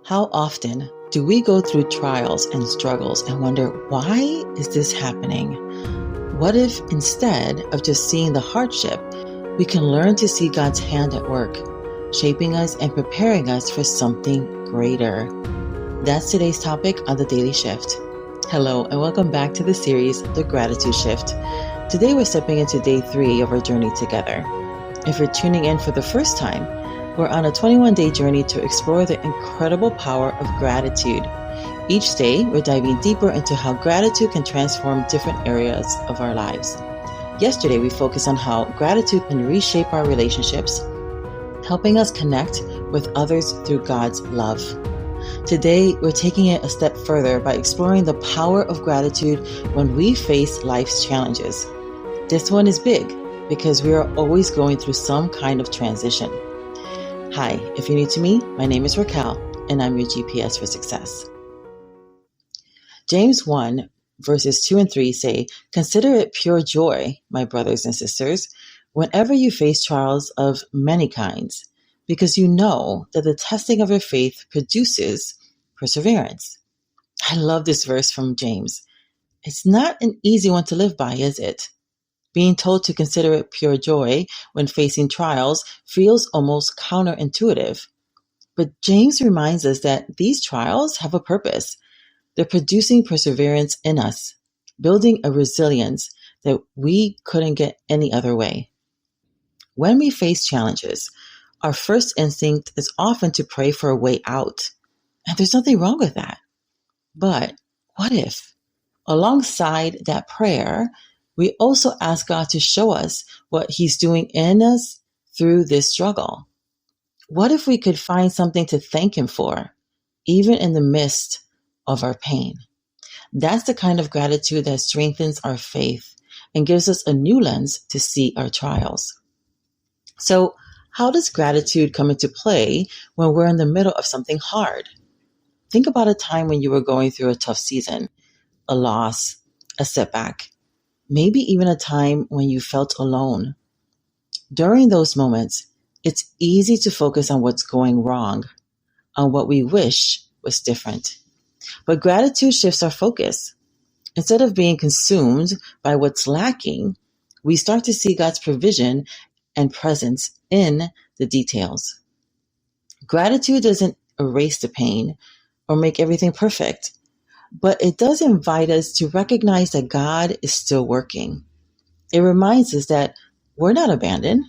How often do we go through trials and struggles and wonder, why is this happening? What if instead of just seeing the hardship, we can learn to see God's hand at work, shaping us and preparing us for something greater? That's today's topic on the Daily Shift. Hello, and welcome back to the series, The Gratitude Shift. Today we're stepping into day 3 of our journey together. If you're tuning in for the first time, we're on a 21-day journey to explore the incredible power of gratitude. Each day, we're diving deeper into how gratitude can transform different areas of our lives. Yesterday, we focused on how gratitude can reshape our relationships, helping us connect with others through God's love. Today, we're taking it a step further by exploring the power of gratitude when we face life's challenges. This one is big because we are always going through some kind of transition. Hi, if you're new to me, my name is Raquel, and I'm your GPS for success. James 1, verses 2 and 3 say, "Consider it pure joy, my brothers and sisters, whenever you face trials of many kinds, because you know that the testing of your faith produces perseverance." I love this verse from James. It's not an easy one to live by, is it? Being told to consider it pure joy when facing trials feels almost counterintuitive. But James reminds us that these trials have a purpose. They're producing perseverance in us, building a resilience that we couldn't get any other way. When we face challenges, our first instinct is often to pray for a way out. And there's nothing wrong with that. But what if, alongside that prayer, we also ask God to show us what He's doing in us through this struggle? What if we could find something to thank Him for, even in the midst of our pain? That's the kind of gratitude that strengthens our faith and gives us a new lens to see our trials. So, how does gratitude come into play when we're in the middle of something hard? Think about a time when you were going through a tough season, a loss, a setback. Maybe even a time when you felt alone. During those moments, it's easy to focus on what's going wrong, on what we wish was different. But gratitude shifts our focus. Instead of being consumed by what's lacking, we start to see God's provision and presence in the details. Gratitude doesn't erase the pain or make everything perfect, but it does invite us to recognize that God is still working. It reminds us that we're not abandoned.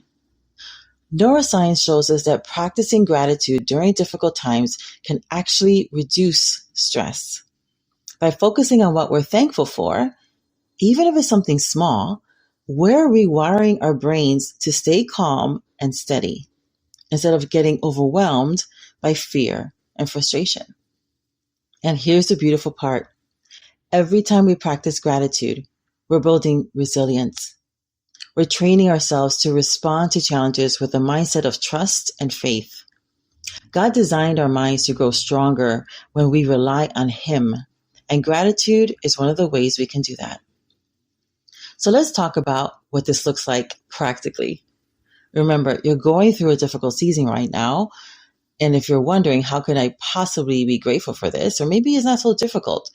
Neuroscience shows us that practicing gratitude during difficult times can actually reduce stress. By focusing on what we're thankful for, even if it's something small, we're rewiring our brains to stay calm and steady instead of getting overwhelmed by fear and frustration. And here's the beautiful part. Every time we practice gratitude, we're building resilience. We're training ourselves to respond to challenges with a mindset of trust and faith. God designed our minds to grow stronger when we rely on Him, and gratitude is one of the ways we can do that. So let's talk about what this looks like practically. Remember, you're going through a difficult season right now, and if you're wondering, how can I possibly be grateful for this? Or maybe it's not so difficult,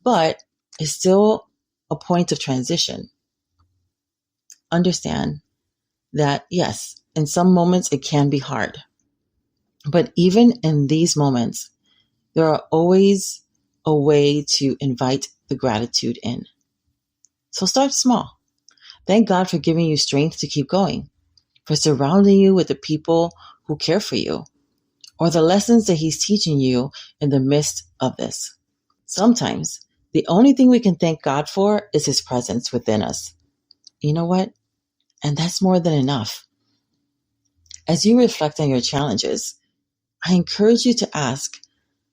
but it's still a point of transition. Understand that, yes, in some moments it can be hard. But even in these moments, there are always a way to invite the gratitude in. So start small. Thank God for giving you strength to keep going, for surrounding you with the people who care for you, or the lessons that He's teaching you in the midst of this. Sometimes, the only thing we can thank God for is His presence within us. You know what? And that's more than enough. As you reflect on your challenges, I encourage you to ask,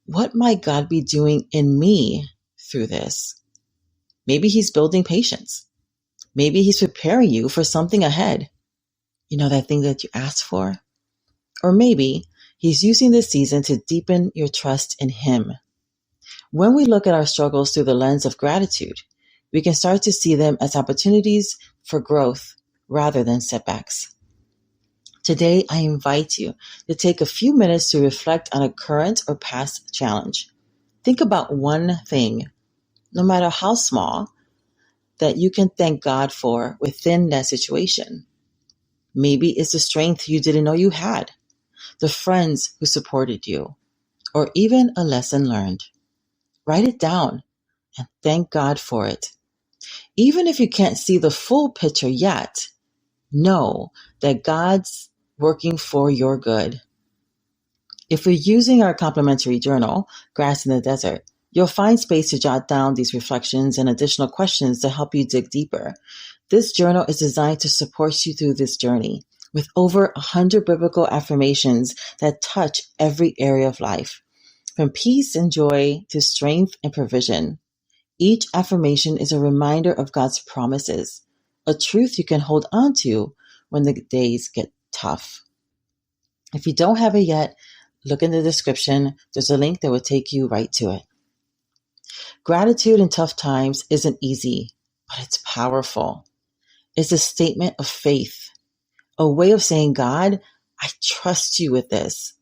what might God be doing in me through this? Maybe He's building patience. Maybe He's preparing you for something ahead. You know, that thing that you asked for? Or maybe He's using this season to deepen your trust in Him. When we look at our struggles through the lens of gratitude, we can start to see them as opportunities for growth rather than setbacks. Today, I invite you to take a few minutes to reflect on a current or past challenge. Think about one thing, no matter how small, that you can thank God for within that situation. Maybe it's the strength you didn't know you had, the friends who supported you, or even a lesson learned. Write it down and thank God for it. Even if you can't see the full picture yet, know that God's working for your good. If we're using our complimentary journal, Grass in the Desert, you'll find space to jot down these reflections and additional questions to help you dig deeper. This journal is designed to support you through this journey with over 100 biblical affirmations that touch every area of life, from peace and joy to strength and provision. Each affirmation is a reminder of God's promises, a truth you can hold on to when the days get tough. If you don't have it yet, look in the description. There's a link that will take you right to it. Gratitude in tough times isn't easy, but it's powerful. It's a statement of faith, a way of saying, God, I trust you with this.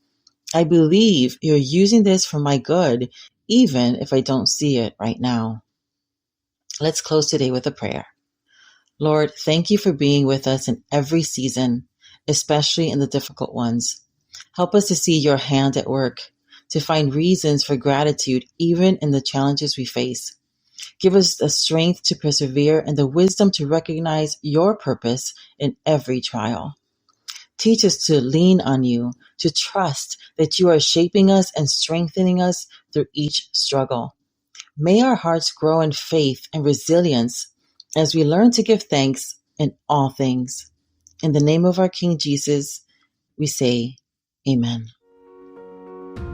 I believe you're using this for my good, even if I don't see it right now. Let's close today with a prayer. Lord, thank you for being with us in every season, especially in the difficult ones. Help us to see your hand at work, to find reasons for gratitude even in the challenges we face. Give us the strength to persevere and the wisdom to recognize your purpose in every trial. Teach us to lean on you, to trust that you are shaping us and strengthening us through each struggle. May our hearts grow in faith and resilience as we learn to give thanks in all things. In the name of our King Jesus, we say, Amen.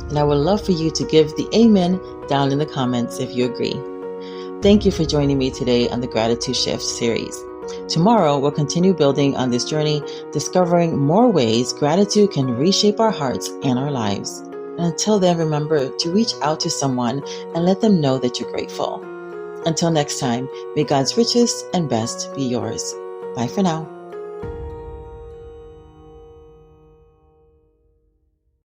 And I would love for you to give the Amen down in the comments if you agree. Thank you for joining me today on the Gratitude Shift series. Tomorrow, we'll continue building on this journey, discovering more ways gratitude can reshape our hearts and our lives. And until then, remember to reach out to someone and let them know that you're grateful. Until next time, may God's richest and best be yours. Bye for now.